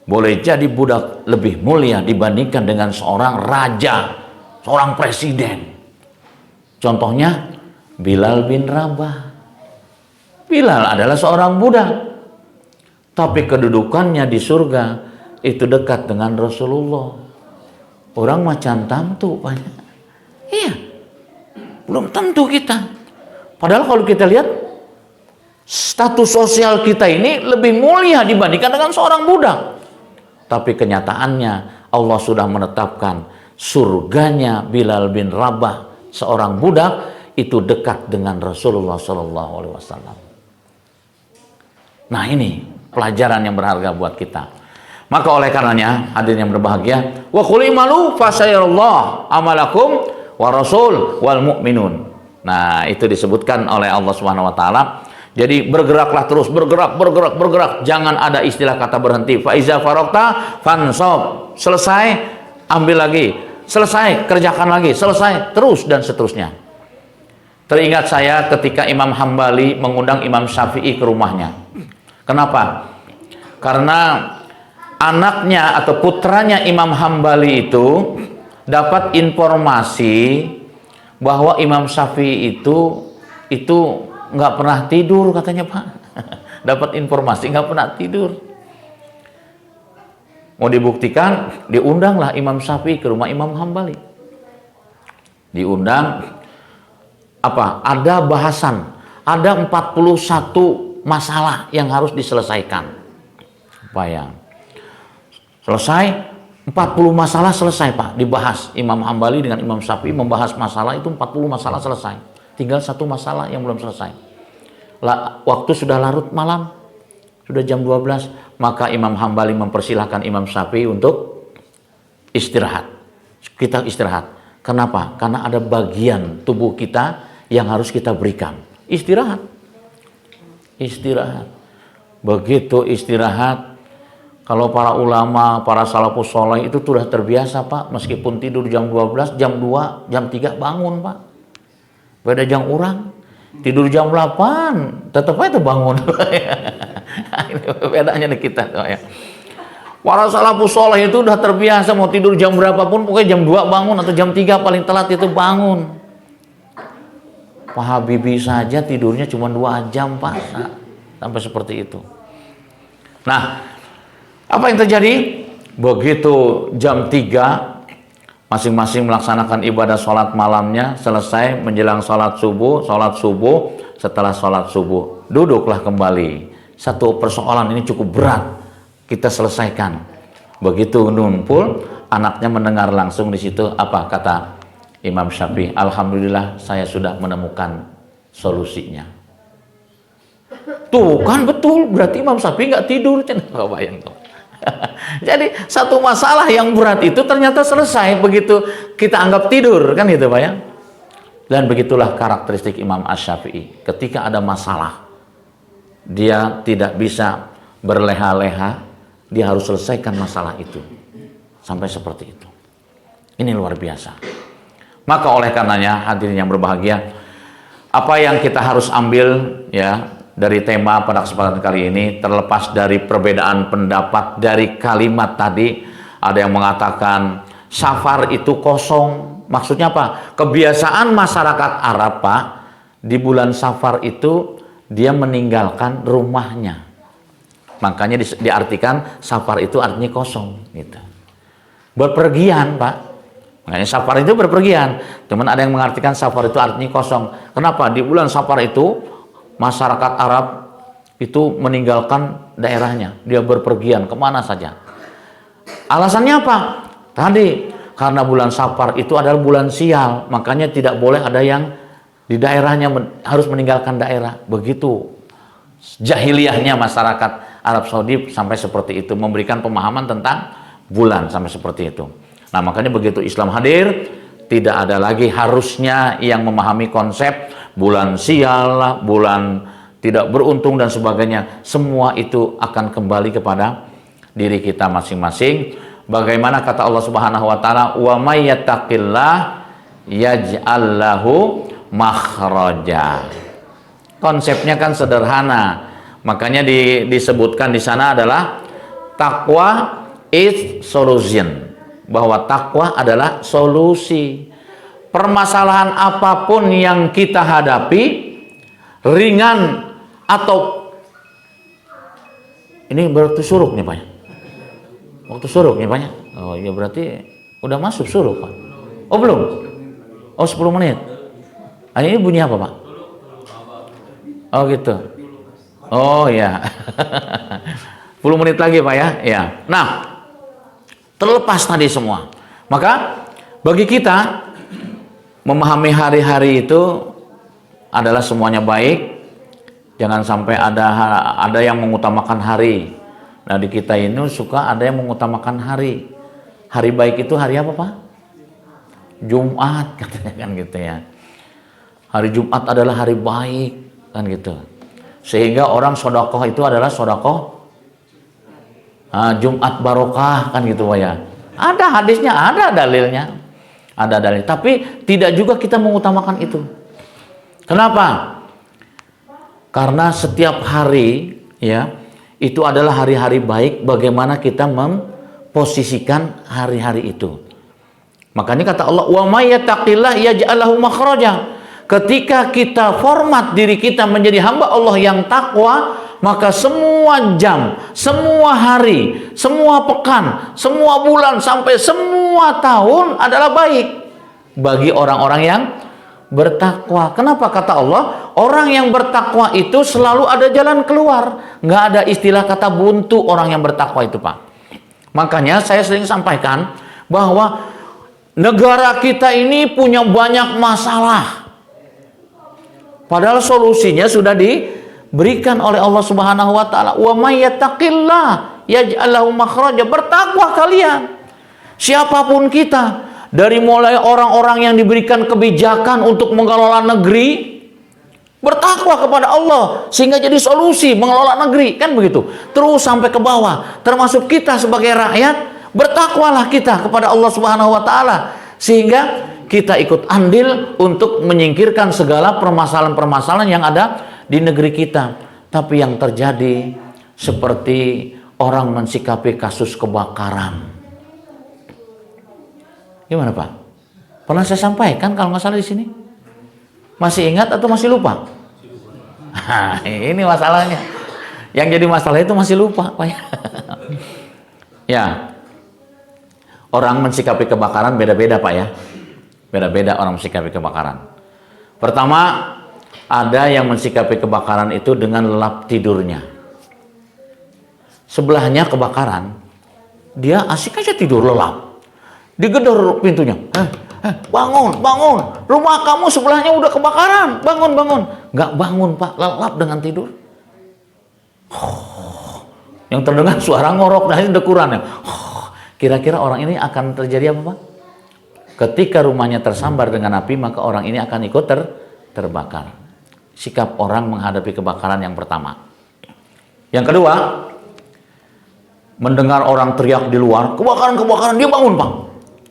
boleh jadi budak lebih mulia dibandingkan dengan seorang raja, seorang presiden. Contohnya Bilal bin Rabah. Bilal adalah seorang budak, tapi kedudukannya di surga itu dekat dengan Rasulullah. Orang macan tentu banyak. Iya, belum tentu kita. Padahal kalau kita lihat status sosial kita ini lebih mulia dibandingkan dengan seorang budak. Tapi kenyataannya Allah sudah menetapkan surganya Bilal bin Rabah, seorang budak, itu dekat dengan Rasulullah SAW. Nah, ini pelajaran yang berharga buat kita. Maka oleh karenanya, hadirin yang berbahagia, wa qul i'malu fasayarallahu amalakum wa rasul wal mu'minun. Nah, itu disebutkan oleh Allah Subhanahu wa taala. Jadi bergeraklah terus, bergerak. Jangan ada istilah kata berhenti. Fa iza faraqta fansab. Selesai, ambil lagi. Selesai, kerjakan lagi. Selesai, terus dan seterusnya. Teringat saya ketika Imam Hambali mengundang Imam Syafi'i ke rumahnya. Kenapa? Karena anaknya atau putranya Imam Hambali itu dapat informasi bahwa Imam Syafi'i itu nggak pernah tidur katanya, Pak. Dapat informasi nggak pernah tidur. Mau dibuktikan, diundanglah Imam Syafi'i ke rumah Imam Hambali. Diundang, ada bahasan, ada 41 masalah yang harus diselesaikan. Bayang. Selesai, 40 masalah selesai, Pak, dibahas. Imam Hambali dengan Imam Syafi'i membahas masalah itu, 40 masalah selesai. Tinggal satu masalah yang belum selesai. Waktu sudah larut malam, sudah jam 12, maka Imam Hambali mempersilahkan Imam Syafi'i untuk istirahat. Kita istirahat. Kenapa? Karena ada bagian tubuh kita yang harus kita berikan. Istirahat. Istirahat. Begitu istirahat, kalau para ulama, para salafus soleh itu sudah terbiasa, Pak. Meskipun tidur jam 12, jam 2, jam 3 bangun, Pak. Beda jam orang. Tidur jam 8, tetap aja bangun. Ini bedanya nih kita. Ya. Para salafus soleh itu udah terbiasa mau tidur jam berapapun, pokoknya jam 2 bangun atau jam 3 paling telat itu bangun. Pak Habibie saja tidurnya cuma 2 jam, Pak. Nah, sampai seperti itu. Nah, apa yang terjadi? Begitu jam 3, masing-masing melaksanakan ibadah sholat malamnya, selesai menjelang sholat subuh, setelah sholat subuh, duduklah kembali. Satu persoalan ini cukup berat, kita selesaikan. Begitu numpul, anaknya mendengar langsung di situ, apa kata Imam Syafi'i? Alhamdulillah, saya sudah menemukan solusinya. Tuh kan betul, berarti Imam Syafi'i nggak tidur. Bayang tuh. Jadi satu masalah yang berat itu ternyata selesai begitu kita anggap tidur, kan gitu, Pak ya. Dan begitulah karakteristik Imam Asy-Syafi'i. Ketika ada masalah, dia tidak bisa berleha-leha, dia harus selesaikan masalah itu. Sampai seperti itu. Ini luar biasa. Maka oleh karenanya, hadirin yang berbahagia, apa yang kita harus ambil ya dari tema pada kesempatan kali ini, terlepas dari perbedaan pendapat dari kalimat tadi, ada yang mengatakan safar itu kosong. Maksudnya apa? Kebiasaan masyarakat Arab, Pak, di bulan safar itu dia meninggalkan rumahnya. Makanya diartikan safar itu artinya kosong. Gitu. Berpergian, Pak. Makanya safar itu berpergian. Cuman ada yang mengartikan safar itu artinya kosong. Kenapa? Di bulan safar itu masyarakat Arab itu meninggalkan daerahnya, dia berpergian kemana saja. Alasannya apa? Tadi karena bulan Safar itu adalah bulan sial, makanya tidak boleh ada yang di daerahnya harus meninggalkan daerah. Begitu jahiliyahnya masyarakat Arab Saudi sampai seperti itu, memberikan pemahaman tentang bulan sampai seperti itu. Nah, makanya begitu Islam hadir, tidak ada lagi harusnya yang memahami konsep bulan sial, bulan tidak beruntung dan sebagainya. Semua itu akan kembali kepada diri kita masing-masing. Bagaimana kata Allah Subhanahu wa taala, "Wa may yattaqillah yaj'al lahu makhraja. Konsepnya kan sederhana. Makanya disebutkan di sana adalah takwa is solution. Bahwa takwa adalah solusi. Permasalahan apapun yang kita hadapi, ringan atau ini berarti suruk nih Pak. Waktu suruk nih Pak. Oh iya berarti udah masuk suruk Pak. Oh belum? Oh 10 menit. Ini bunyi apa Pak? Oh gitu. Oh ya. 10 menit lagi Pak ya. Ya. Nah, terlepas tadi semua. Maka bagi kita memahami hari-hari itu adalah semuanya baik. Jangan sampai ada yang mengutamakan hari. Nah, di kita ini suka ada yang mengutamakan hari. Hari baik itu hari apa Pak? Jumat katanya kan gitu ya. Hari Jumat adalah hari baik kan gitu. Sehingga orang sodakoh itu adalah sodakoh Jumat barokah kan gitu Pak ya. Ada hadisnya, ada dalilnya. Ada dalil. Tapi tidak juga kita mengutamakan itu. Kenapa? Karena setiap hari ya itu adalah hari-hari baik. Bagaimana kita memposisikan hari-hari itu. Makanya kata Allah, wa may yattaqillah yaj'al lahu makhraja. Ketika kita format diri kita menjadi hamba Allah yang takwa, maka semua jam, semua hari, semua pekan, semua bulan, sampai semua tahun adalah baik bagi orang-orang yang bertakwa. Kenapa kata Allah? Orang yang bertakwa itu selalu ada jalan keluar. Nggak ada istilah kata buntu orang yang bertakwa itu Pak. Makanya saya sering sampaikan bahwa negara kita ini punya banyak masalah. Padahal solusinya sudah diberikan oleh Allah Subhanahu wa taala. Wa may yattaqillah yaj'al lahu makhraja. Bertakwa kalian. Siapapun kita, dari mulai orang-orang yang diberikan kebijakan untuk mengelola negeri, bertakwa kepada Allah sehingga jadi solusi mengelola negeri, kan begitu. Terus sampai ke bawah, termasuk kita sebagai rakyat, bertakwalah kita kepada Allah Subhanahu wa taala sehingga kita ikut andil untuk menyingkirkan segala permasalahan-permasalahan yang ada di negeri kita. Tapi yang terjadi seperti orang mensikapi kasus kebakaran. Gimana Pak? Pernah saya sampaikan kalau nggak salah di sini? Masih ingat atau masih lupa? Nah, ini masalahnya. Yang jadi masalah itu masih lupa Pak. Ya. Orang mensikapi kebakaran beda-beda Pak ya. Beda-beda orang mensikapi kebakaran. Pertama, ada yang mensikapi kebakaran itu dengan lelap tidurnya. Sebelahnya kebakaran, dia asik aja tidur lelap. Digedor pintunya. Bangun, bangun. Rumah kamu sebelahnya udah kebakaran. Bangun, bangun. Nggak bangun Pak, lelap dengan tidur. Yang terdengar suara ngorok, nah ini dekurannya. Kira-kira orang ini akan terjadi apa Pak? Ketika rumahnya tersambar dengan api, maka orang ini akan ikut terbakar. Sikap orang menghadapi kebakaran yang pertama. Yang kedua, mendengar orang teriak di luar, kebakaran, kebakaran, dia bangun Pak.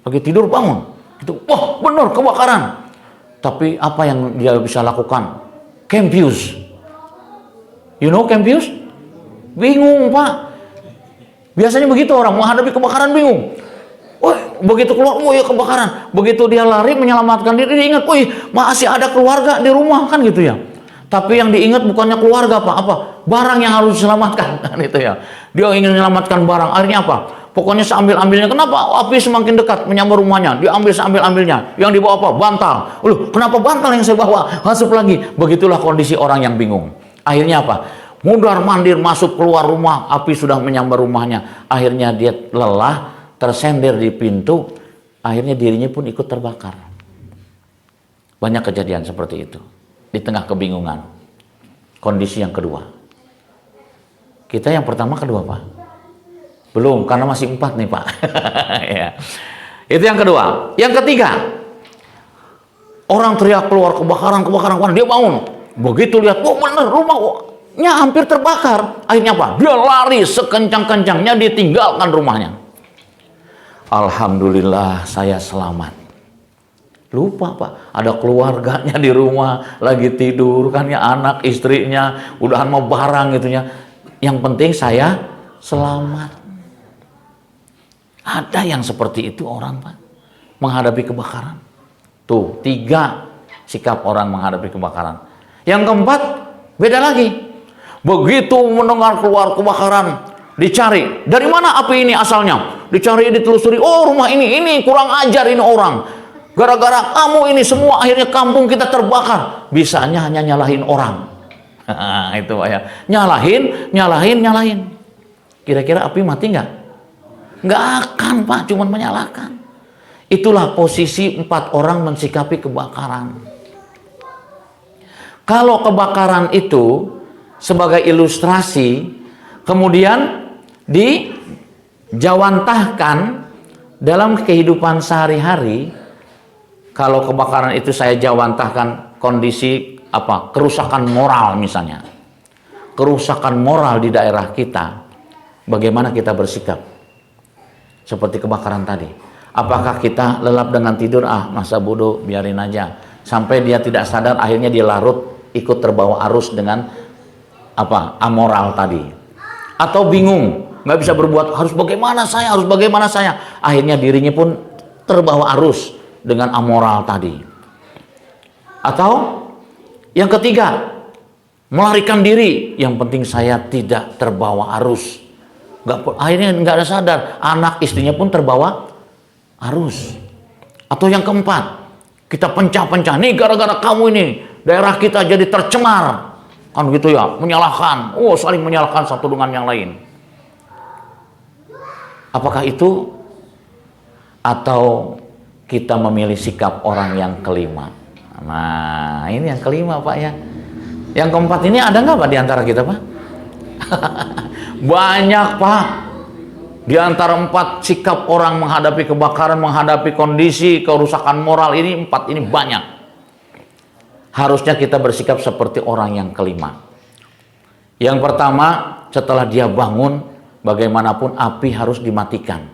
Lagi tidur bangun. Itu, wah benar kebakaran. Tapi apa yang dia bisa lakukan? Confused. You know confused? Bingung Pak. Biasanya begitu orang menghadapi kebakaran bingung. Oh, begitu keluar, oh ya kebakaran. Begitu dia lari menyelamatkan diri, dia ingat, oh masih ada keluarga di rumah kan gitu ya. Tapi yang diingat bukannya keluarga Pak, apa? Barang yang harus diselamatkan kan itu ya. Dia ingin menyelamatkan barang. Akhirnya apa? Pokoknya seambil-ambilnya. Kenapa? Api semakin dekat menyambar rumahnya. Dia ambil seambil-ambilnya. Yang dibawa apa? Bantal. Loh, kenapa bantal yang saya bawa? Masuk lagi. Begitulah kondisi orang yang bingung. Akhirnya apa? Mundar-mandir masuk keluar rumah, api sudah menyambar rumahnya. Akhirnya dia lelah, tersender di pintu, akhirnya dirinya pun ikut terbakar. Banyak kejadian seperti itu di tengah kebingungan. Kondisi yang kedua. Kita yang pertama, kedua Pak? Belum, karena masih 4 nih Pak. Ya. Itu yang kedua. Yang ketiga, orang teriak keluar kebakaran, kebakaran, dia bangun. Begitu lihat, oh bener rumahnya hampir terbakar. Akhirnya apa? Dia lari sekencang-kencangnya, ditinggalkan rumahnya. Alhamdulillah saya selamat. Lupa Pak, ada keluarganya di rumah, lagi tidur kan ya, anak, istrinya, udahan mau barang gitunya. Yang penting saya selamat. Ada yang seperti itu orang Pak, menghadapi kebakaran. Tuh, 3 sikap orang menghadapi kebakaran. Yang keempat, beda lagi. Begitu mendengar keluar kebakaran, dicari, dari mana api ini asalnya? Dicari, ditelusuri, oh rumah ini kurang ajar ini orang. Gara-gara kamu ini semua akhirnya kampung kita terbakar. Bisanya hanya nyalahin orang. Itu ya. Nyalahin. Kira-kira api mati nggak? Nggak akan Pak, cuma menyalakan. Itulah posisi 4 orang mensikapi kebakaran. Kalau kebakaran itu sebagai ilustrasi, kemudian dijawantahkan dalam kehidupan sehari-hari. Kalau kebakaran itu saya jawantahkan kondisi kerusakan moral misalnya. Kerusakan moral di daerah kita. Bagaimana kita bersikap? Seperti kebakaran tadi. Apakah kita lelap dengan tidur, masa bodoh, biarin aja. Sampai dia tidak sadar, akhirnya dia larut, ikut terbawa arus dengan amoral tadi. Atau bingung, nggak bisa berbuat, harus bagaimana saya. Akhirnya dirinya pun terbawa arus dengan amoral tadi. Atau yang ketiga, melarikan diri. Yang penting saya tidak terbawa arus. Akhirnya nggak ada sadar, anak istrinya pun terbawa arus. Atau yang keempat, kita pencah-pencah. Nih gara-gara kamu ini daerah kita jadi tercemar. Kan gitu ya, menyalahkan. Saling menyalahkan satu dengan yang lain. Apakah itu atau kita memilih sikap orang yang kelima? Nah, ini yang kelima Pak ya. Yang keempat ini ada nggak Pak di antara kita Pak? Banyak Pak. Di antara 4 sikap orang menghadapi kebakaran, menghadapi kondisi kerusakan moral ini, 4 ini banyak. Harusnya kita bersikap seperti orang yang kelima. Yang pertama, setelah dia bangun, bagaimanapun api harus dimatikan.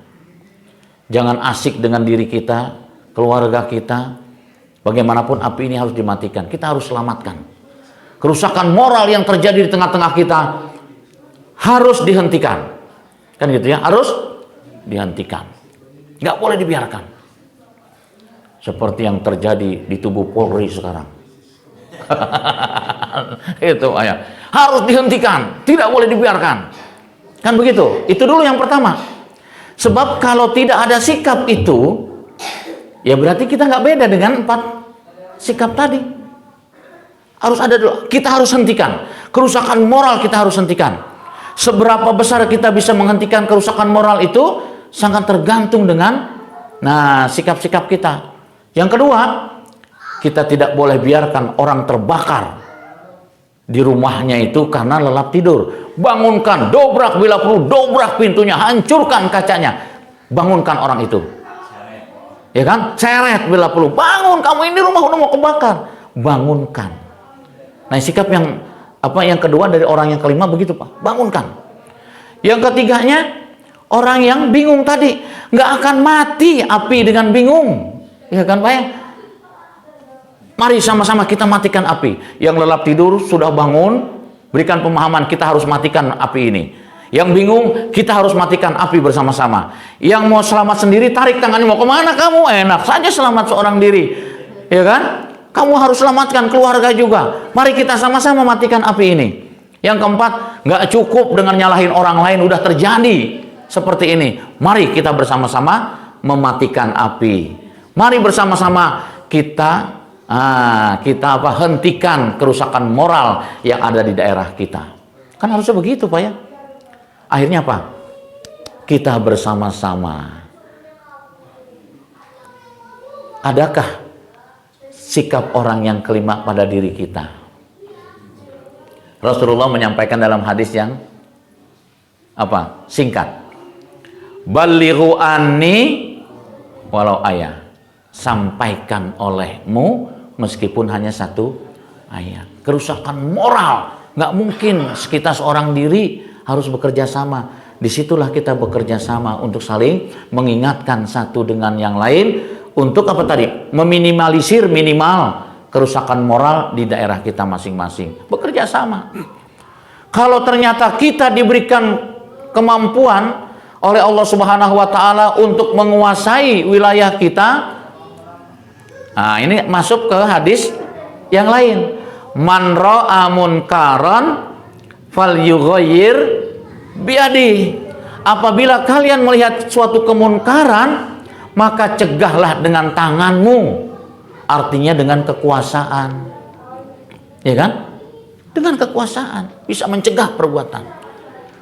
Jangan asik dengan diri kita, keluarga kita. Bagaimanapun api ini harus dimatikan. Kita harus selamatkan. Kerusakan moral yang terjadi di tengah-tengah kita harus dihentikan. Kan gitu ya, harus dihentikan. Nggak boleh dibiarkan. Seperti yang terjadi di tubuh Polri sekarang. Itu ya. Harus dihentikan, tidak boleh dibiarkan. Kan begitu. Itu dulu yang pertama. Sebab kalau tidak ada sikap itu, ya berarti kita nggak beda dengan 4 sikap tadi. Harus ada dulu. Kita harus hentikan. Kerusakan moral kita harus hentikan. Seberapa besar kita bisa menghentikan kerusakan moral itu sangat tergantung dengan sikap-sikap kita. Yang kedua, kita tidak boleh biarkan orang terbakar di rumahnya itu karena lelap tidur. Bangunkan, dobrak bila perlu, dobrak pintunya, hancurkan kacanya. Bangunkan orang itu. Ya kan? Seret bila perlu. Bangun, kamu ini rumah udah mau kebakar. Bangunkan. Nah, sikap yang kedua dari orang yang kelima begitu Pak. Bangunkan. Yang ketiganya, orang yang bingung tadi. Nggak akan mati api dengan bingung. Ya kan Pak ya? Mari sama-sama kita matikan api. Yang lelap tidur sudah bangun, berikan pemahaman kita harus matikan api ini. Yang bingung, kita harus matikan api bersama-sama. Yang mau selamat sendiri, tarik tangannya, mau kemana kamu? Enak saja selamat seorang diri. Ya kan? Kamu harus selamatkan keluarga juga. Mari kita sama-sama matikan api ini. Yang keempat, nggak cukup dengan nyalahin orang lain, udah terjadi seperti ini. Mari kita bersama-sama mematikan api. Mari bersama-sama kita hentikan kerusakan moral yang ada di daerah kita. Kan harusnya begitu Pak ya. Akhirnya apa? Kita bersama-sama. Adakah sikap orang yang kelima pada diri kita? Rasulullah menyampaikan dalam hadis yang singkat. Balighu anni walau ayat. Sampaikan olehmu meskipun hanya 1 ayat. Kerusakan moral, nggak mungkin kita seorang diri, harus bekerja sama. Disitulah kita bekerja sama untuk saling mengingatkan satu dengan yang lain untuk apa tadi? Meminimalisir minimal kerusakan moral di daerah kita masing-masing. Bekerja sama. Kalau ternyata kita diberikan kemampuan oleh Allah Subhanahu wa taala untuk menguasai wilayah kita, nah ini masuk ke hadis yang lain. Man ra'a munkaran falyughayyir biadi. Apabila kalian melihat suatu kemunkaran, maka cegahlah dengan tanganmu. Artinya dengan kekuasaan. Ya kan? Dengan kekuasaan bisa mencegah perbuatan.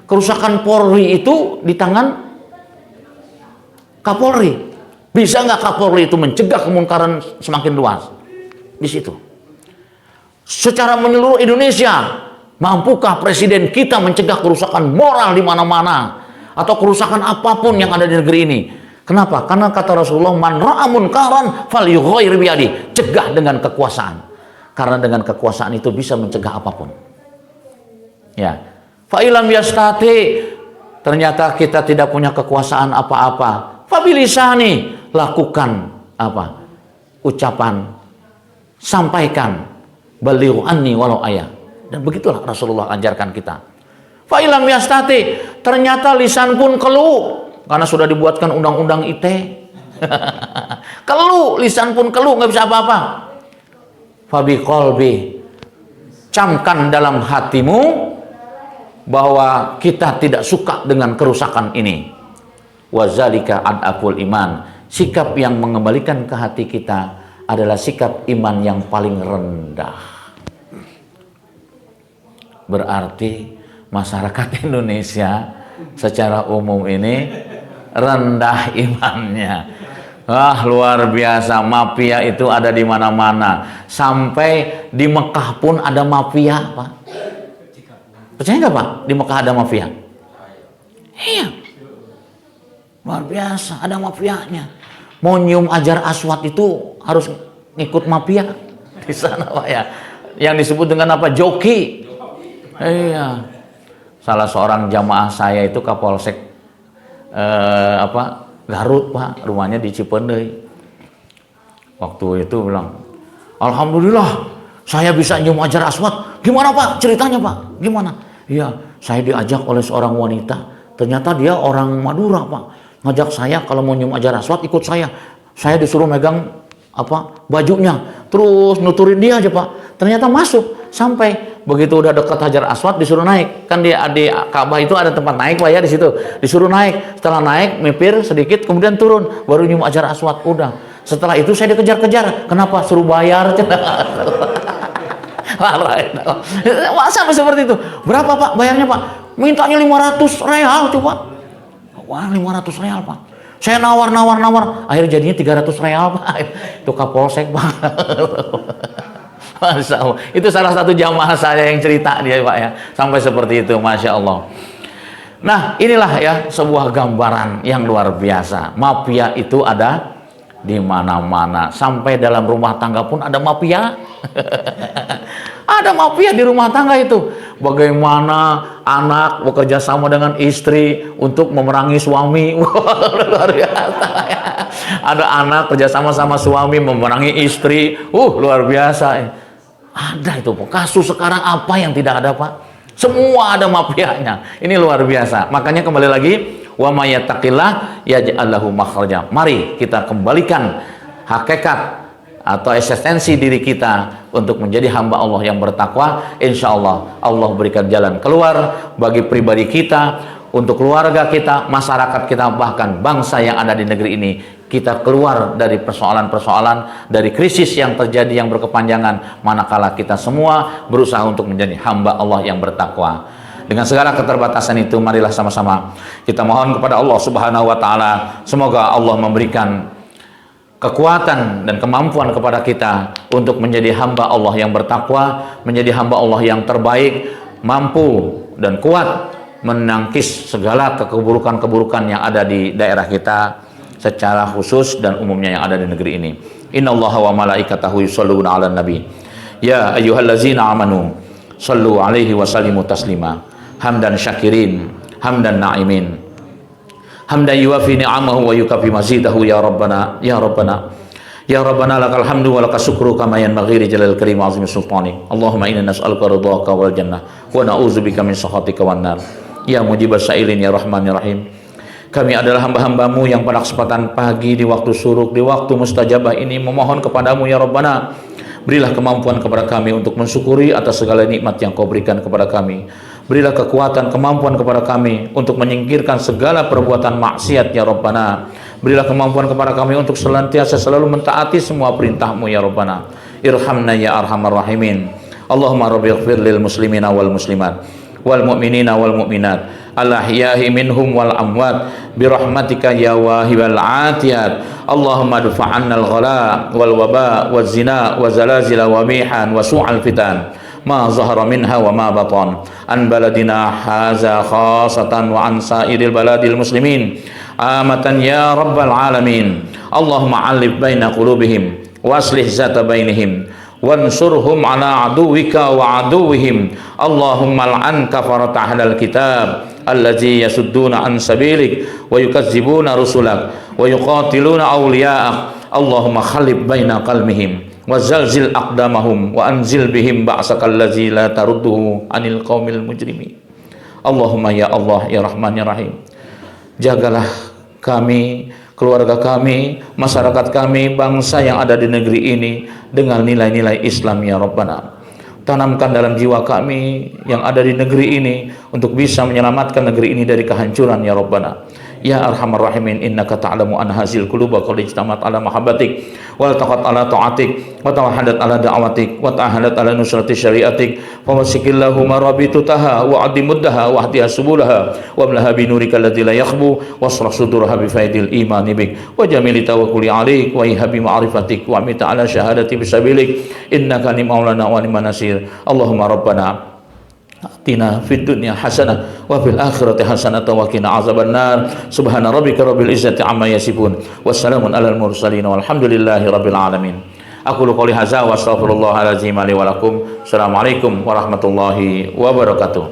Kerusakan Polri itu di tangan Kapolri. Bisa nggak Kapolri itu mencegah kemungkaran semakin luas? Di situ. Secara menyeluruh Indonesia, mampukah presiden kita mencegah kerusakan moral di mana-mana atau kerusakan apapun yang ada di negeri ini? Kenapa? Karena kata Rasulullah, man ra'a munkaran falyughayyir biyadi, cegah dengan kekuasaan. Karena dengan kekuasaan itu bisa mencegah apapun. Ya. Fa ilam yastati, ternyata kita tidak punya kekuasaan apa-apa. Fa bilisani, lakukan apa? Ucapan, sampaikan, balighu anni walau ayah. Dan begitulah Rasulullah ajarkan kita. Fa ilam yastati, ternyata lisan pun keluh. Karena sudah dibuatkan undang-undang ITE. Keluh, lisan pun keluh, nggak bisa apa-apa. Fabi qalbi, camkan dalam hatimu bahwa kita tidak suka dengan kerusakan ini. Wazalika adaful iman, sikap yang mengembalikan ke hati kita adalah sikap iman yang paling rendah. Berarti masyarakat Indonesia secara umum ini rendah imannya. Wah, luar biasa, mafia itu ada di mana-mana. Sampai di Mekah pun ada mafia, Pak. Percaya nggak, Pak? Di Mekah ada mafia. Iya. Luar biasa, ada mafianya. Mau nyium ajar aswad itu harus ngikut mafia di sana, Pak ya. Yang disebut dengan apa? Joki. Iya. Salah seorang jamaah saya itu Kapolsek Garut, Pak, rumahnya di Cipendei. Waktu itu bilang, alhamdulillah saya bisa nyium ajar aswad. Gimana, Pak, ceritanya, Pak? Gimana? Iya, saya diajak oleh seorang wanita. Ternyata dia orang Madura, Pak. Ngajak saya kalau mau nyium ajar aswad ikut saya. Saya disuruh megang bajunya, terus nuturin dia aja, Pak. Ternyata masuk. Sampai begitu udah dekat Hajar Aswad disuruh naik. Kan di Ka'bah itu ada tempat naik, Pak ya, di situ. Disuruh naik. Setelah naik, mipir sedikit kemudian turun, baru nyium Hajar Aswad. Udah. Setelah itu saya dikejar-kejar. Kenapa? Suruh bayar. Sampai seperti itu. Berapa, Pak, bayarnya, Pak? Mintanya 500 real coba. Wah, 500 real, Pak. Saya nawar. Akhirnya jadinya 300 real, Pak. Itu Kapolsek, Pak. Masya Allah. Itu salah satu jamaah saya yang cerita dia, Pak ya. Sampai seperti itu, Masya Allah. Nah, inilah ya sebuah gambaran yang luar biasa. Mafia itu ada di mana-mana. Sampai dalam rumah tangga pun ada mafia. Ada mafia di rumah tangga itu. Bagaimana anak bekerja sama dengan istri untuk memerangi suami. Luar biasa ya. Ada anak kerjasama sama suami memerangi istri. Luar biasa. Ada itu, Pak. Kasus sekarang apa yang tidak ada, Pak? Semua ada mafianya. Ini luar biasa. Makanya kembali lagi, wa may yattaqillah yaj'al lahu makhraja. Mari kita kembalikan hakikat atau eksistensi diri kita untuk menjadi hamba Allah yang bertakwa. Insya Allah Allah berikan jalan keluar bagi pribadi kita, untuk keluarga kita, masyarakat kita, bahkan bangsa yang ada di negeri ini. Kita keluar dari persoalan-persoalan, dari krisis yang terjadi yang berkepanjangan, manakala kita semua berusaha untuk menjadi hamba Allah yang bertakwa. Dengan segala keterbatasan itu, marilah sama-sama kita mohon kepada Allah Subhanahu wa taala, semoga Allah memberikan kekuatan dan kemampuan kepada kita untuk menjadi hamba Allah yang bertakwa, menjadi hamba Allah yang terbaik, mampu dan kuat menangkis segala keburukan-keburukan yang ada di daerah kita secara khusus dan umumnya yang ada di negeri ini. Innallaha wa malaikatahu yusholluna 'alan nabi. Ya ayyuhallazina amanu shallu 'alaihi wa sallimu taslima. Hamdan syakirin, hamdan na'imin. Hamdan yuwafi ni'amahu wa yukafi mazidahu ya Rabbana, ya Rabbana. Ya Rabbana lakal hamdu wa lakas syukru kama yanbaghi li jalal karim wa azimi sultani. Allahumma inna nas'aluka ridhaka wal jannah wa na'udzubika min sakhatika wan nar. Ya mujibas sa'ilin ya rahman ya rahim. Kami adalah hamba-hambamu yang pada kesempatan pagi di waktu syuruk, di waktu mustajabah ini memohon kepadamu ya Rabbana. Berilah kemampuan kepada kami untuk mensyukuri atas segala nikmat yang kau berikan kepada kami. Berilah kekuatan, kemampuan kepada kami untuk menyingkirkan segala perbuatan maksiat ya Rabbana. Berilah kemampuan kepada kami untuk senantiasa selalu mentaati semua perintah-Mu ya Rabbana. Irhamna ya arhamar rahimin. Allahumma rabbighfir lil muslimina wal muslimat wal mu'minina wal mu'minat al-ahya'i minhum wal amwat birahmatika ya wahibal atiyat. Allahumma dufa'anna al-ghala wal waba wal zina wa zalazila wa bihan wa su'al fitan ma zahara minha wa ma batan an baladina haza khasatan wa an sairil baladil muslimin amatan ya rabbal alamin. Allahumma alif baina qulubihim wa aslih zata bainihim wansurhum ala aduwika wa aduwihim. Allahumma al'an kafarat ahlal kitab allazi yasudduna an sabilik wa yukazzibuna rusulak wa yuqatiluna awliya'ak. Allahumma khalib baina qalbihim wa zalzil aqdamahum wa anzil bihim ba'sakal ladzi la tarudduhu anil qaumil mujrimin. Allahumma ya Allah ya Rahman ya Rahim, jagalah kami, keluarga kami, masyarakat kami, bangsa yang ada di negeri ini dengan nilai-nilai Islam ya Rabbana. Tanamkan dalam jiwa kami yang ada di negeri ini untuk bisa menyelamatkan negeri ini dari kehancuran ya Rabbana. Ya arhamar rahimin, innaka ta'lamu an hazil quluba qad ijtamat ala mahabbatik wa taqat ala ta'atik wa tawahadat ala da'watik wa ta'ahadat ala nusrati syariatik wa wasikillahu marabitutaha wa adimuddaha wa ahdiha subulaha wa amlaha binurika alladzi la yakhbu wasrah sudurha bi faidil imani bik wa jamili tawakkuli alaik wa ihabi ma'rifatik wa amita ala syahadati bisabilik innaka ni maulana wa ni manasir. Allahumma rabbana atina fid dunya hasanah wa fil akhirati hasanah wa qina azabannar. Subhana rabbika rabbil izzati amma yasifun wassalamun alal mursalin walhamdulillahi rabbil alamin. Aqulu qouli hadza wa astaghfirullahal azim li wa lakum. Assalamualaikum warahmatullahi wabarakatuh.